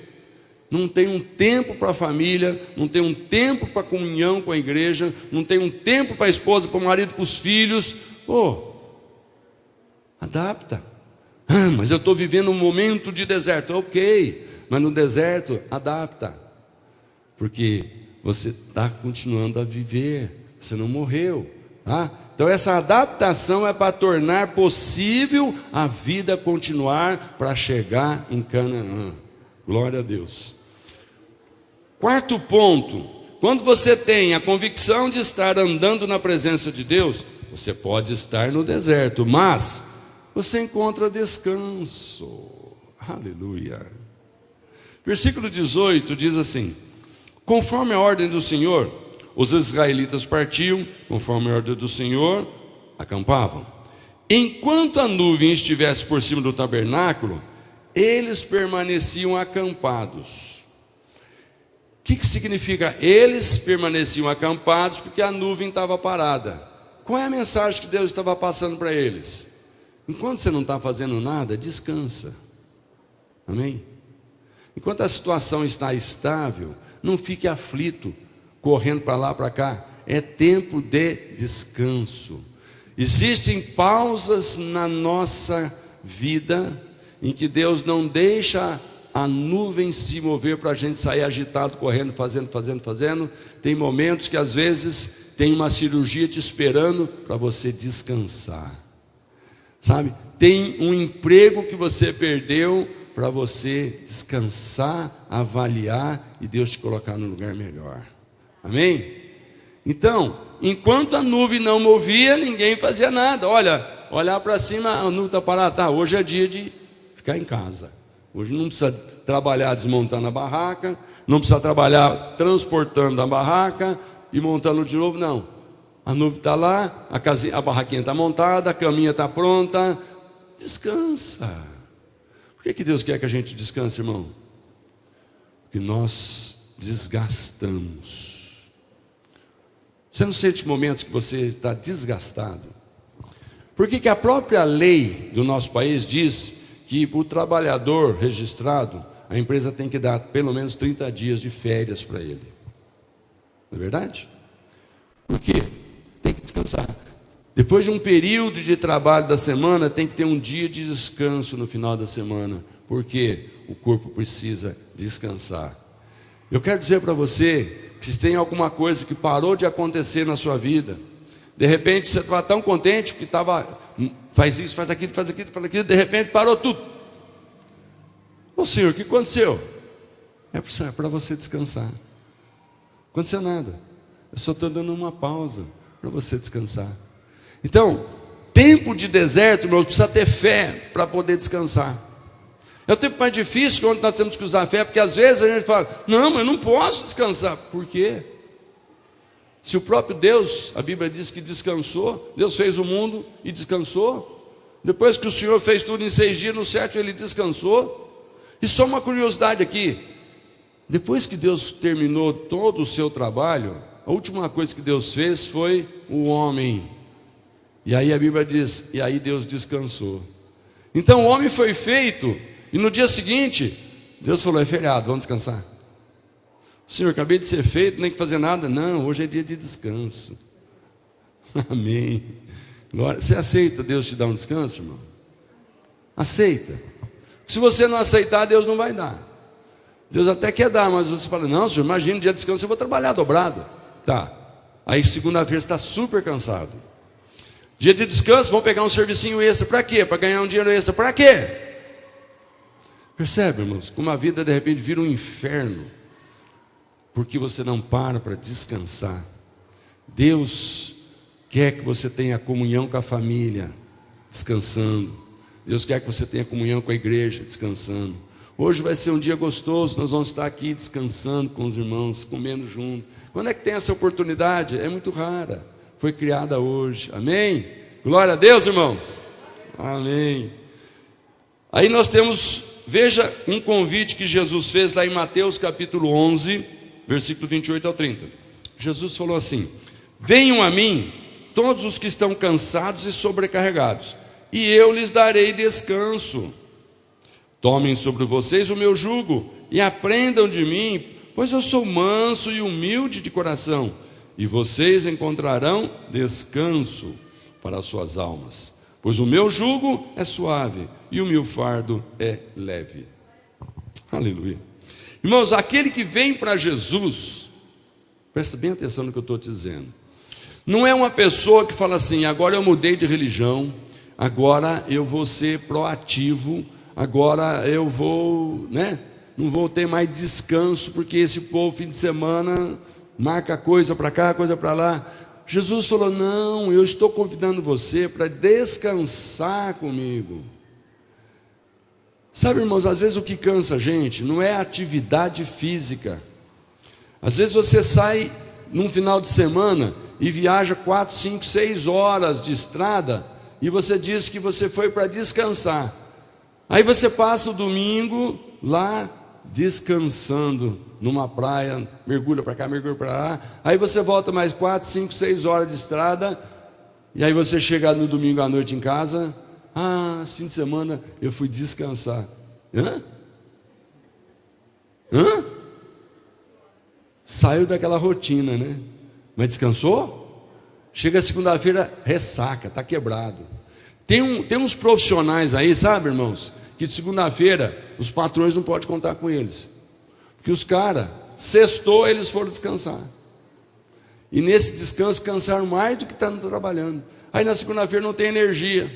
Não tem um tempo para a família, não tem um tempo para comunhão com a igreja, não tem um tempo para a esposa, para o marido, para os filhos. Adapta. Mas eu estou vivendo um momento de deserto. Ok, mas no deserto, adapta. Porque você está continuando a viver, você não morreu. Então essa adaptação é para tornar possível a vida continuar para chegar em Canaã. Glória a Deus. Quarto ponto, quando você tem a convicção de estar andando na presença de Deus, você pode estar no deserto, mas você encontra descanso. Aleluia. Versículo 18 diz assim: conforme a ordem do Senhor, os israelitas partiam, conforme a ordem do Senhor, acampavam. Enquanto a nuvem estivesse por cima do tabernáculo, eles permaneciam acampados. O que significa? Eles permaneciam acampados porque a nuvem estava parada. Qual é a mensagem que Deus estava passando para eles? Enquanto você não está fazendo nada, descansa. Amém? Enquanto a situação está estável, não fique aflito, correndo para lá, para cá. É tempo de descanso. Existem pausas na nossa vida em que Deus não deixa a nuvem se mover para a gente sair agitado, correndo, fazendo. Tem momentos que às vezes tem uma cirurgia te esperando para você descansar. Sabe? Tem um emprego que você perdeu para você descansar, avaliar e Deus te colocar no lugar melhor. Amém? Então, enquanto a nuvem não movia, ninguém fazia nada. Olha, olhar para cima, a nuvem está parada. Tá, hoje é dia de ficar em casa. Hoje não precisa trabalhar desmontando a barraca, não precisa trabalhar transportando a barraca e montando de novo, não. A nuvem está lá, a barraquinha está montada, a caminha está pronta. Descansa. Por que Deus quer que a gente descanse, irmão? Porque nós desgastamos. Você não sente momentos que você está desgastado? Por que a própria lei do nosso país diz que o trabalhador registrado, a empresa tem que dar pelo menos 30 dias de férias para ele? Não é verdade? Por quê? Tem que descansar. Depois de um período de trabalho da semana, tem que ter um dia de descanso no final da semana, porque o corpo precisa descansar. Eu quero dizer para você que se tem alguma coisa que parou de acontecer na sua vida, de repente você estava tão contente que faz isso, faz aquilo, faz aquilo, faz aquilo, de repente parou tudo. Ô Senhor, o que aconteceu? É para você descansar. Não aconteceu nada. Eu só estou dando uma pausa para você descansar. Então, tempo de deserto, irmãos, precisa ter fé para poder descansar. É o tempo mais difícil, onde nós temos que usar fé, porque às vezes a gente fala, não, mas eu não posso descansar. Por quê? Se o próprio Deus, a Bíblia diz que descansou, Deus fez o mundo e descansou. Depois que o Senhor fez tudo em 6 dias, no 7º Ele descansou. E só uma curiosidade aqui, depois que Deus terminou todo o seu trabalho, a última coisa que Deus fez foi o homem. E aí a Bíblia diz, e aí Deus descansou. Então o homem foi feito, e no dia seguinte, Deus falou, é feriado, vamos descansar. Senhor, acabei de ser feito, nem que fazer nada. Não, hoje é dia de descanso. Amém. Glória. Você aceita Deus te dar um descanso, irmão? Aceita. Se você não aceitar, Deus não vai dar. Deus até quer dar, mas você fala, não, Senhor, imagina o dia de descanso, eu vou trabalhar dobrado. Tá, aí segunda-feira você está super cansado. Dia de descanso, vamos pegar um servicinho extra. Para quê? Para ganhar um dinheiro extra. Para quê? Percebe, irmãos, como a vida de repente vira um inferno, porque você não para descansar. Deus quer que você tenha comunhão com a família, descansando. Deus quer que você tenha comunhão com a igreja, descansando. Hoje vai ser um dia gostoso, nós vamos estar aqui descansando com os irmãos, comendo junto. Quando é que tem essa oportunidade? É muito rara, foi criada hoje, amém? Glória a Deus, irmãos, amém. Aí nós temos, veja um convite que Jesus fez lá em Mateus capítulo 11, versículo 28 ao 30. Jesus falou assim, venham a mim todos os que estão cansados e sobrecarregados, e eu lhes darei descanso. Tomem sobre vocês o meu jugo e aprendam de mim, pois eu sou manso e humilde de coração, e vocês encontrarão descanso para as suas almas, pois o meu jugo é suave e o meu fardo é leve. Aleluia. Irmãos, aquele que vem para Jesus, presta bem atenção no que eu estou te dizendo, não é uma pessoa que fala assim, agora eu mudei de religião, agora eu vou ser proativo, agora eu vou, não vou ter mais descanso, porque esse povo fim de semana marca coisa para cá, coisa para lá. Jesus falou, não, eu estou convidando você para descansar comigo. Sabe, irmãos, às vezes o que cansa a gente não é a atividade física. Às vezes você sai num final de semana e viaja 4, 5, 6 horas de estrada e você diz que você foi para descansar. Aí você passa o domingo lá descansando numa praia, mergulha para cá, mergulha para lá. Aí você volta mais 4, 5, 6 horas de estrada. E aí você chega no domingo à noite em casa. Esse fim de semana eu fui descansar. Saiu daquela rotina, né? Mas descansou? Chega segunda-feira, ressaca, está quebrado. Tem uns profissionais aí, sabe, irmãos, que de segunda-feira os patrões não podem contar com eles, porque os caras, sextou, eles foram descansar, e nesse descanso cansaram mais do que estão trabalhando. Aí na segunda-feira não tem energia,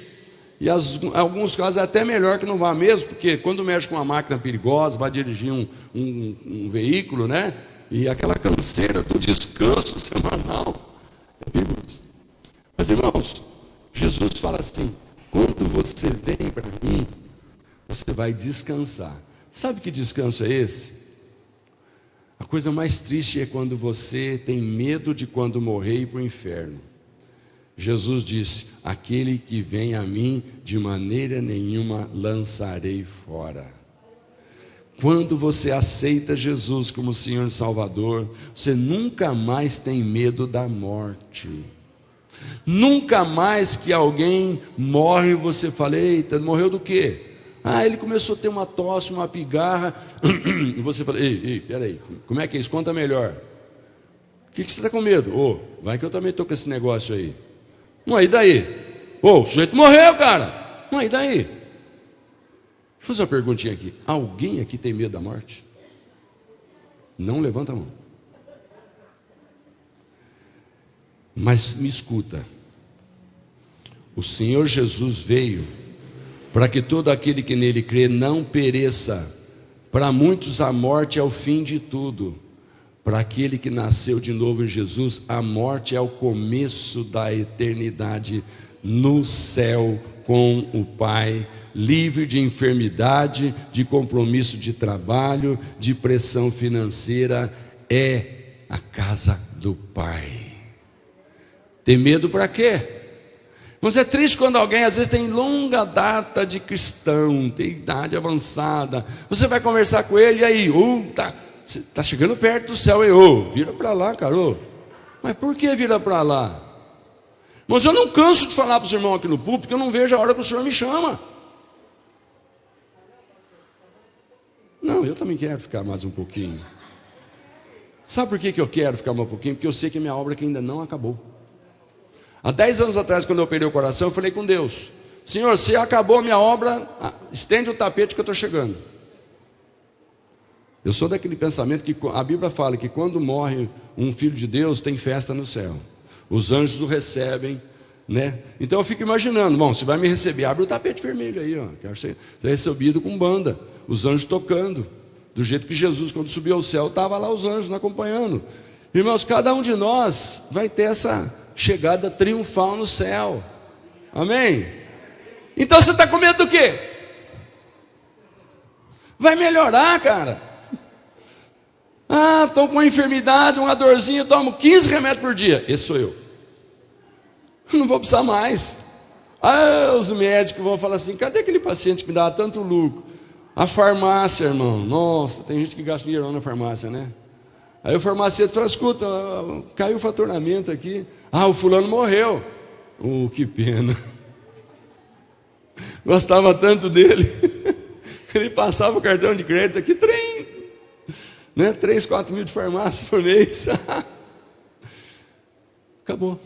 E alguns casos é até melhor que não vá mesmo, porque quando mexe com uma máquina perigosa, vai dirigir um veículo, né? E aquela canseira do descanso semanal é perigoso. Mas, irmãos, Jesus fala assim: quando você vem para mim, você vai descansar. Sabe que descanso é esse? A coisa mais triste é quando você tem medo de quando morrer ir para o inferno. Jesus disse: aquele que vem a mim, de maneira nenhuma lançarei fora. Quando você aceita Jesus como Senhor e Salvador, você nunca mais tem medo da morte. Nunca mais que alguém morre e você fala: eita, morreu do quê? Ah, ele começou a ter uma tosse, uma pigarra. E você fala: ei, peraí, como é que é isso? Conta melhor. O que você está com medo? Vai que eu também estou com esse negócio aí. Não, e daí? O sujeito morreu, cara. Não, e daí? Deixa eu fazer uma perguntinha aqui. Alguém aqui tem medo da morte? Não levanta a mão. Mas me escuta. O Senhor Jesus veio para que todo aquele que nele crê não pereça. Para muitos a morte é o fim de tudo. Para aquele que nasceu de novo em Jesus, a morte é o começo da eternidade no céu com o Pai, livre de enfermidade, de compromisso de trabalho, de pressão financeira. É a casa do Pai. Tem medo para quê? Mas é triste quando alguém às vezes tem longa data de cristão, tem idade avançada. Você vai conversar com ele e aí, você está chegando perto do céu, vira para lá, cara. Mas por que vira para lá? Mas eu não canso de falar para os irmãos aqui no púlpito, porque eu não vejo a hora que o Senhor me chama. Não, eu também quero ficar mais um pouquinho. Sabe por que eu quero ficar mais um pouquinho? Porque eu sei que a minha obra aqui ainda não acabou. Há 10 anos atrás, quando eu operei o coração, eu falei com Deus: Senhor, se acabou a minha obra, estende o tapete que eu estou chegando. Eu sou daquele pensamento que a Bíblia fala que quando morre um filho de Deus, tem festa no céu. Os anjos o recebem, né? Então eu fico imaginando: bom, você vai me receber, abre o tapete vermelho aí, quero ser recebido com banda, os anjos tocando, do jeito que Jesus, quando subiu ao céu, estava lá os anjos acompanhando. Irmãos, cada um de nós vai ter essa chegada triunfal no céu. Amém? Então você está com medo do quê? Vai melhorar, cara. Estou com uma enfermidade, uma dorzinha, tomo 15 remédios por dia. Esse sou eu. Não vou precisar mais. Os médicos vão falar assim: cadê aquele paciente que me dá tanto lucro? A farmácia, irmão. Nossa, tem gente que gasta dinheiro na farmácia, né? Aí o farmacêutico fala: escuta, caiu o faturamento aqui. O fulano morreu. Que pena. Gostava tanto dele. Ele passava o cartão de crédito aqui, 3, 4 mil de farmácia por mês. Acabou.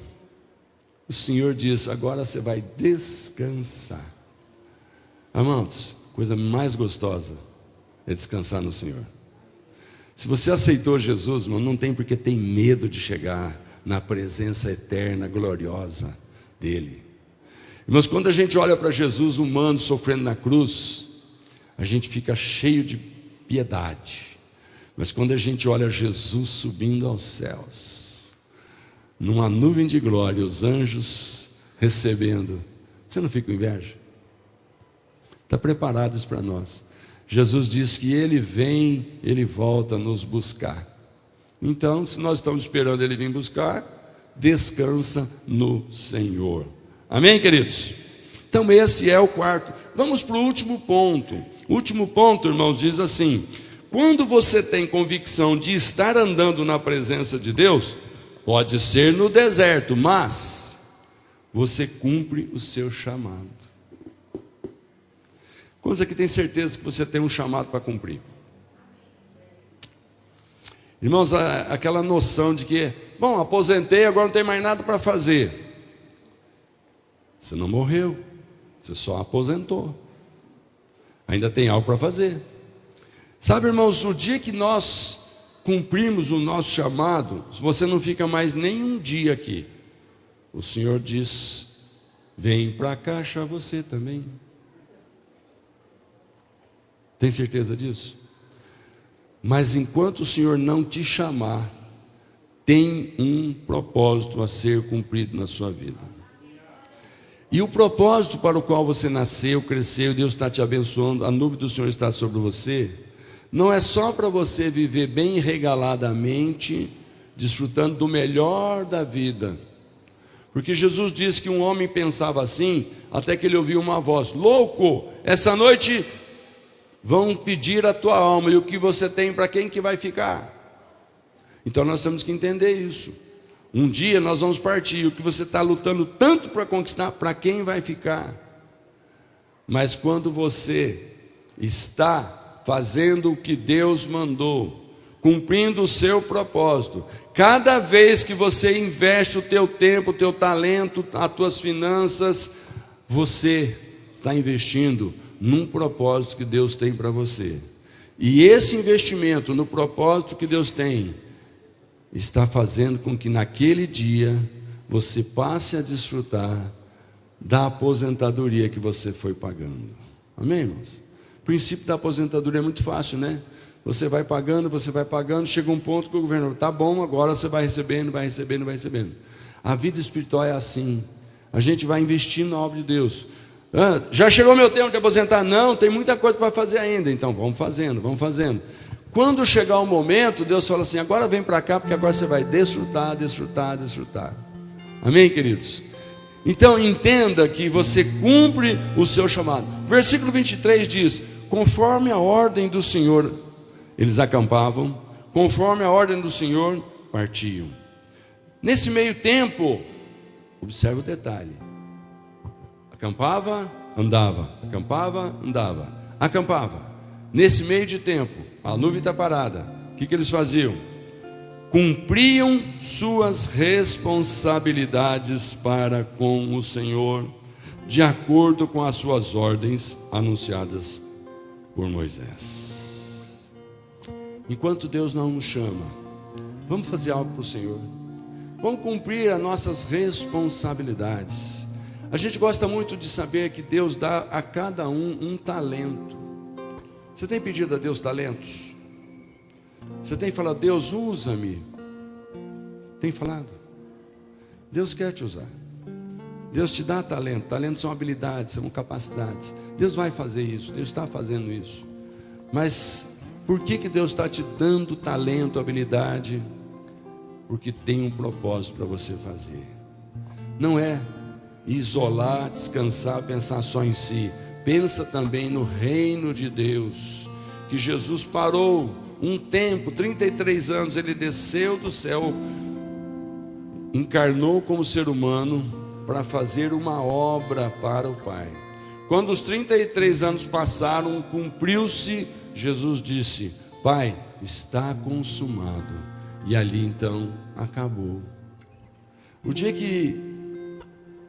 O Senhor diz: agora você vai descansar. Amados, coisa mais gostosa é descansar no Senhor. Se você aceitou Jesus, irmão, não tem porque ter medo de chegar na presença eterna, gloriosa dele. Irmãos, quando a gente olha para Jesus humano sofrendo na cruz, a gente fica cheio de piedade. Mas quando a gente olha Jesus subindo aos céus, numa nuvem de glória, os anjos recebendo, você não fica com inveja? Está preparado isso para nós. Jesus diz que Ele vem, Ele volta a nos buscar. Então, se nós estamos esperando Ele vir buscar, descansa no Senhor. Amém, queridos? Então esse é o quarto. Vamos para o último ponto. O último ponto, irmãos, diz assim: quando você tem convicção de estar andando na presença de Deus, pode ser no deserto, mas você cumpre o seu chamado. Quantos aqui tem certeza que você tem um chamado para cumprir? Irmãos, aquela noção de que, bom, aposentei, agora não tem mais nada para fazer. Você não morreu, você só aposentou. Ainda tem algo para fazer. Sabe, irmãos, o dia que nós cumprimos o nosso chamado, se você não fica mais nem um dia aqui, o Senhor diz vem para a caixa você também. Tem certeza disso? Mas enquanto o Senhor não te chamar, tem um propósito a ser cumprido na sua vida. E o propósito para o qual você nasceu, cresceu, Deus está te abençoando, a nuvem do Senhor está sobre você, não é só para você viver bem regaladamente, desfrutando do melhor da vida. Porque Jesus disse que um homem pensava assim, até que ele ouviu uma voz: louco, essa noite vão pedir a tua alma, e o que você tem, para quem que vai ficar? Então nós temos que entender isso. Um dia nós vamos partir, o que você está lutando tanto para conquistar, para quem vai ficar? Mas quando você está fazendo o que Deus mandou, cumprindo o seu propósito, cada vez que você investe o teu tempo, o teu talento, as tuas finanças, você está investindo num propósito que Deus tem para você. E esse investimento no propósito que Deus tem está fazendo com que naquele dia você passe a desfrutar da aposentadoria que você foi pagando. Amém, irmãos? O princípio da aposentadoria é muito fácil, né? Você vai pagando, chega um ponto que o governo, tá bom, agora você vai recebendo, vai recebendo, vai recebendo. A vida espiritual é assim. A gente vai investindo na obra de Deus. Já chegou meu tempo de aposentar? Não, tem muita coisa para fazer ainda. Então vamos fazendo, vamos fazendo. Quando chegar o momento, Deus fala assim: agora vem para cá, porque agora você vai desfrutar, desfrutar, desfrutar. Amém, queridos? Então entenda que você cumpre o seu chamado. Versículo 23 diz: conforme a ordem do Senhor eles acampavam, conforme a ordem do Senhor partiam. Nesse meio tempo, observe o detalhe: acampava, andava, acampava, andava, acampava. Nesse meio de tempo, a nuvem está parada. O que eles faziam? Cumpriam suas responsabilidades para com o Senhor, de acordo com as suas ordens anunciadas por Moisés. Enquanto Deus não nos chama, vamos fazer algo para o Senhor. Vamos cumprir as nossas responsabilidades. A gente gosta muito de saber que Deus dá a cada um talento. Você tem pedido a Deus talentos? Você tem falado: Deus, usa-me? Tem falado? Deus quer te usar. Deus te dá talento. Talentos são habilidades, são capacidades. Deus vai fazer isso, Deus está fazendo isso. Mas por que Deus está te dando talento, habilidade? Porque tem um propósito para você fazer. Não é isolar, descansar, pensar só em si. Pensa também no reino de Deus, que Jesus parou um tempo, 33 anos, ele desceu do céu, encarnou como ser humano para fazer uma obra para o Pai. Quando os 33 anos passaram, cumpriu-se, Jesus disse: Pai, está consumado. E ali então acabou. O dia que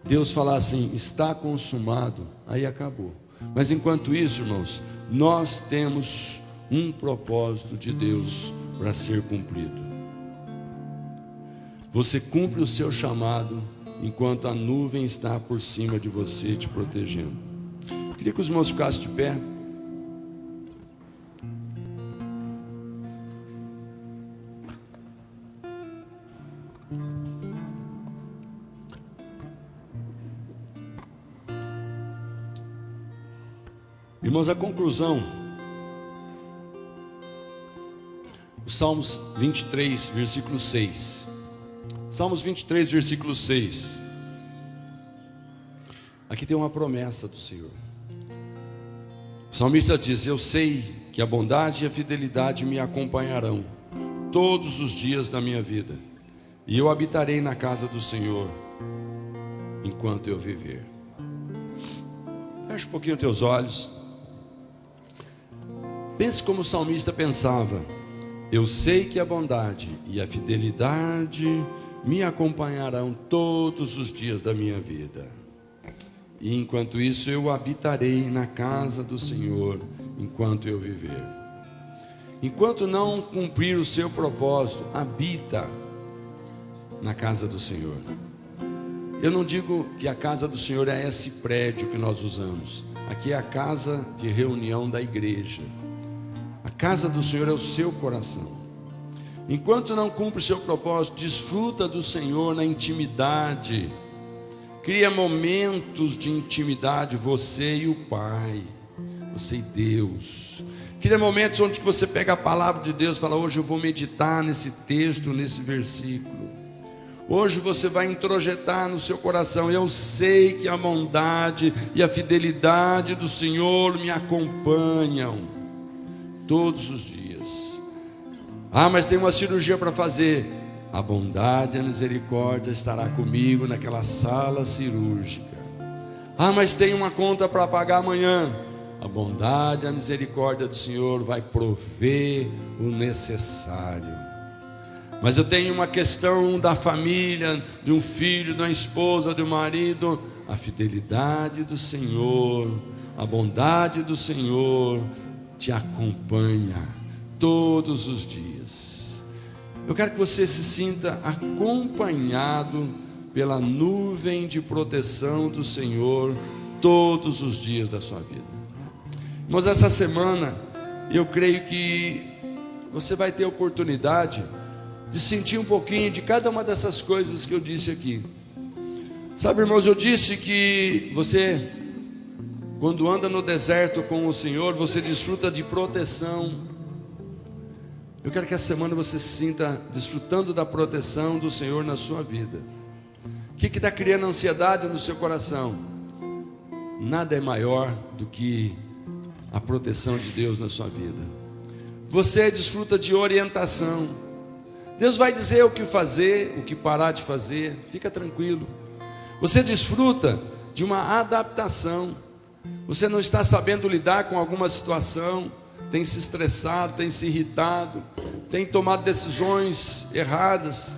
Deus falar assim, está consumado, aí acabou. Mas enquanto isso, irmãos, nós temos um propósito de Deus para ser cumprido. Você cumpre o seu chamado enquanto a nuvem está por cima de você, te protegendo. Queria que os irmãos ficassem de pé. Irmãos, a conclusão, o Salmos 23, versículo 6. Salmos 23, versículo 6. Aqui tem uma promessa do Senhor. O salmista diz: eu sei que a bondade e a fidelidade me acompanharão todos os dias da minha vida, e eu habitarei na casa do Senhor enquanto eu viver. Feche um pouquinho os teus olhos. Pense como o salmista pensava: eu sei que a bondade e a fidelidade me acompanharão todos os dias da minha vida, e enquanto isso eu habitarei na casa do Senhor enquanto eu viver. Enquanto não cumprir o seu propósito, habita na casa do Senhor. Eu não digo que a casa do Senhor é esse prédio que nós usamos. Aqui é a casa de reunião da igreja. A casa do Senhor é o seu coração. Enquanto não cumpre o seu propósito, desfruta do Senhor na intimidade. Cria momentos de intimidade, você e o Pai, você e Deus. Cria momentos onde você pega a palavra de Deus e fala: hoje eu vou meditar nesse texto, nesse versículo. Hoje você vai introjetar no seu coração: eu sei que a bondade e a fidelidade do Senhor me acompanham todos os dias. Ah, mas tem uma cirurgia para fazer. A bondade e a misericórdia estará comigo naquela sala cirúrgica. Ah, mas tem uma conta para pagar amanhã. A bondade e a misericórdia do Senhor vai prover o necessário. Mas eu tenho uma questão da família, de um filho, de uma esposa, de um marido. A fidelidade do Senhor, a bondade do Senhor te acompanha todos os dias. Eu quero que você se sinta acompanhado pela nuvem de proteção do Senhor todos os dias da sua vida. Mas essa semana eu creio que você vai ter oportunidade de sentir um pouquinho de cada uma dessas coisas que eu disse aqui. Sabe, irmãos, eu disse que você, quando anda no deserto com o Senhor, você desfruta de proteção. Eu quero que essa semana você se sinta desfrutando da proteção do Senhor na sua vida. O que está criando ansiedade no seu coração? Nada é maior do que a proteção de Deus na sua vida. Você desfruta de orientação. Deus vai dizer o que fazer, o que parar de fazer. Fica tranquilo. Você desfruta de uma adaptação. Você não está sabendo lidar com alguma situação, tem se estressado, tem se irritado, tem tomado decisões erradas,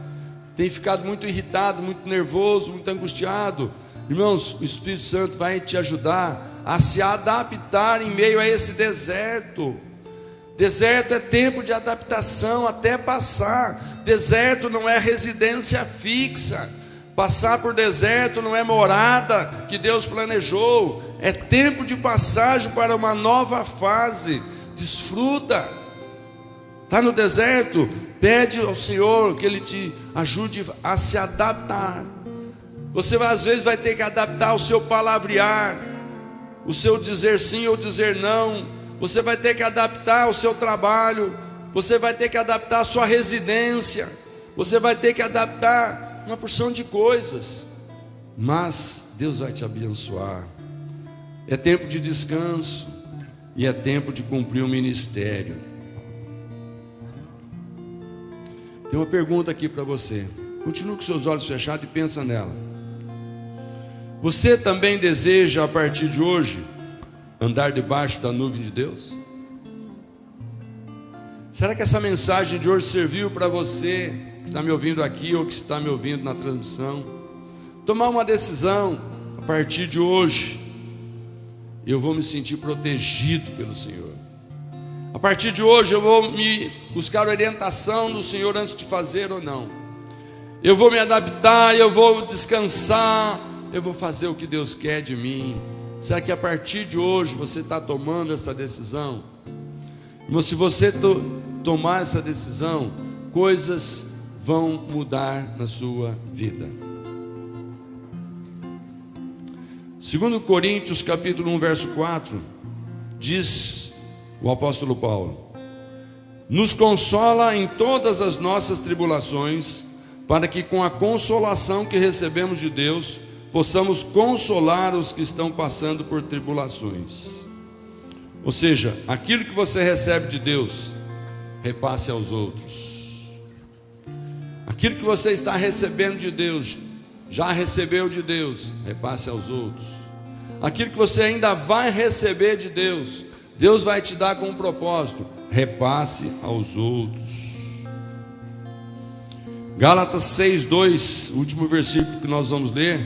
tem ficado muito irritado, muito nervoso, muito angustiado. Irmãos, o Espírito Santo vai te ajudar a se adaptar em meio a esse deserto. Deserto é tempo de adaptação até passar. Deserto não é residência fixa. Passar por deserto não é morada que Deus planejou. É tempo de passagem para uma nova fase. Desfruta. Está no deserto? Pede ao Senhor que Ele te ajude a se adaptar. Você às vezes vai ter que adaptar o seu palavrear, o seu dizer sim ou dizer não. Você vai ter que adaptar o seu trabalho. Você vai ter que adaptar a sua residência. Você vai ter que adaptar uma porção de coisas. Mas Deus vai te abençoar. É tempo de descanso e é tempo de cumprir o ministério. Tem uma pergunta aqui para você. Continue com seus olhos fechados e pensa nela. Você também deseja, a partir de hoje, andar debaixo da nuvem de Deus? Será que essa mensagem de hoje serviu para você que está me ouvindo aqui ou que está me ouvindo na transmissão? Tomar uma decisão: a partir de hoje eu vou me sentir protegido pelo Senhor. A partir de hoje eu vou me buscar orientação do Senhor antes de fazer ou não. Eu vou me adaptar, eu vou descansar, eu vou fazer o que Deus quer de mim. Será que a partir de hoje você está tomando essa decisão? Mas se você tomar essa decisão, coisas vão mudar na sua vida. 2 Coríntios capítulo 1, verso 4, diz o apóstolo Paulo: nos consola em todas as nossas tribulações, para que com a consolação que recebemos de Deus, possamos consolar os que estão passando por tribulações. Ou seja, aquilo que você recebe de Deus, repasse aos outros. Aquilo que você está recebendo de Deus, já recebeu de Deus, repasse aos outros. Aquilo que você ainda vai receber de Deus, Deus vai te dar com um propósito, repasse aos outros. Gálatas 6:2, o último versículo que nós vamos ler,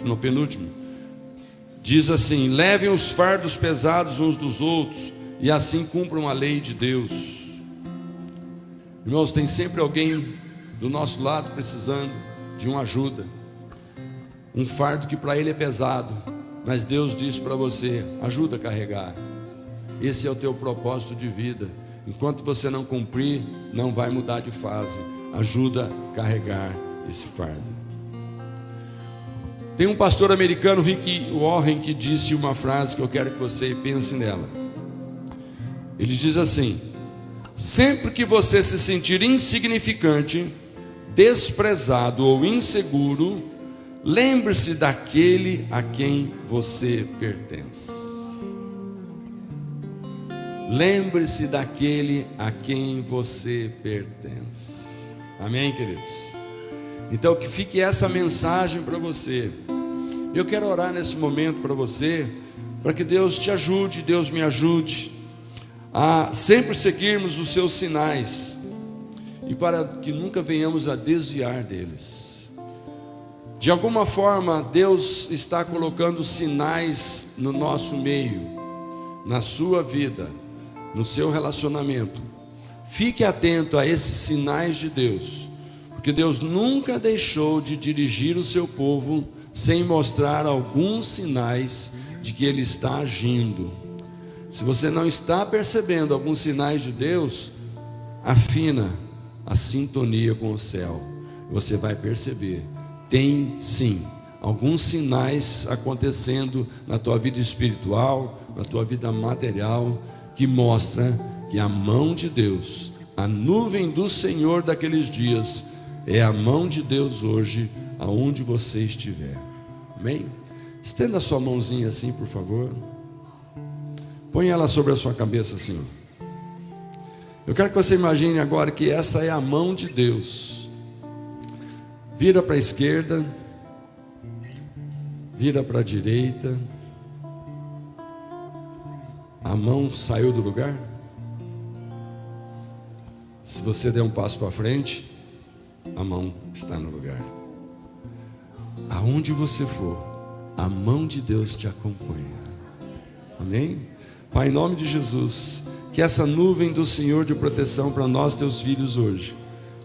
no penúltimo, diz assim: levem os fardos pesados uns dos outros, e assim cumpram a lei de Deus. Irmãos, tem sempre alguém do nosso lado precisando de uma ajuda. um fardo que para ele é pesado, mas Deus diz para você: ajuda a carregar. Esse é o teu propósito de vida. Enquanto você não cumprir, não vai mudar de fase. Ajuda a carregar esse fardo. Tem um pastor americano, Rick Warren, que disse uma frase que eu quero que você pense nela. Ele diz assim: sempre que você se sentir insignificante, desprezado ou inseguro, lembre-se daquele a quem você pertence. Lembre-se daquele a quem você pertence. Amém, queridos? Então que fique essa mensagem para você. Eu quero orar nesse momento para você, para que Deus te ajude, Deus me ajude a sempre seguirmos os seus sinais e para que nunca venhamos a desviar deles. De alguma forma Deus está colocando sinais no nosso meio, na sua vida, no seu relacionamento. Fique atento a esses sinais de Deus, porque Deus nunca deixou de dirigir o seu povo sem mostrar alguns sinais de que Ele está agindo. Se você não está percebendo alguns sinais de Deus, afina a sintonia com o céu. Você vai perceber, tem sim alguns sinais acontecendo na tua vida espiritual, na tua vida material, que mostra que a mão de Deus, a nuvem do Senhor daqueles dias, é a mão de Deus hoje, aonde você estiver. Amém? Estenda a sua mãozinha assim, por favor. Põe ela sobre a sua cabeça assim. Eu quero que você imagine agora que essa é a mão de Deus. Vira para a esquerda, vira para a direita. A mão saiu do lugar? Se você der um passo para frente, a mão está no lugar. Aonde você for, a mão de Deus te acompanha. Amém? Pai, em nome de Jesus, que essa nuvem do Senhor de proteção para nós, teus filhos, hoje,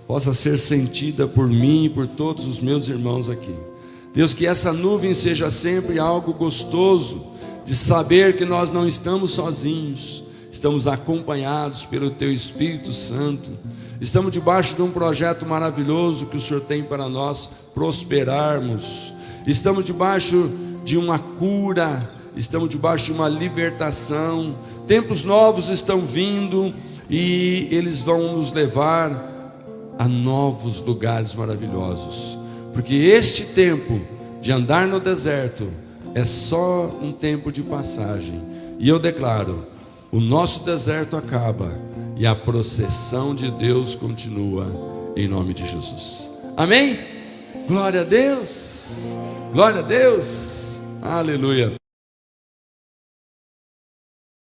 possa ser sentida por mim e por todos os meus irmãos aqui. Deus, que essa nuvem seja sempre algo gostoso, de saber que nós não estamos sozinhos, estamos acompanhados pelo Teu Espírito Santo, estamos debaixo de um projeto maravilhoso que o Senhor tem para nós prosperarmos, estamos debaixo de uma cura, estamos debaixo de uma libertação, tempos novos estão vindo e eles vão nos levar a novos lugares maravilhosos, porque este tempo de andar no deserto é só um tempo de passagem. E eu declaro, o nosso deserto acaba e a processão de Deus continua, em nome de Jesus. Amém? Glória a Deus, glória a Deus, aleluia.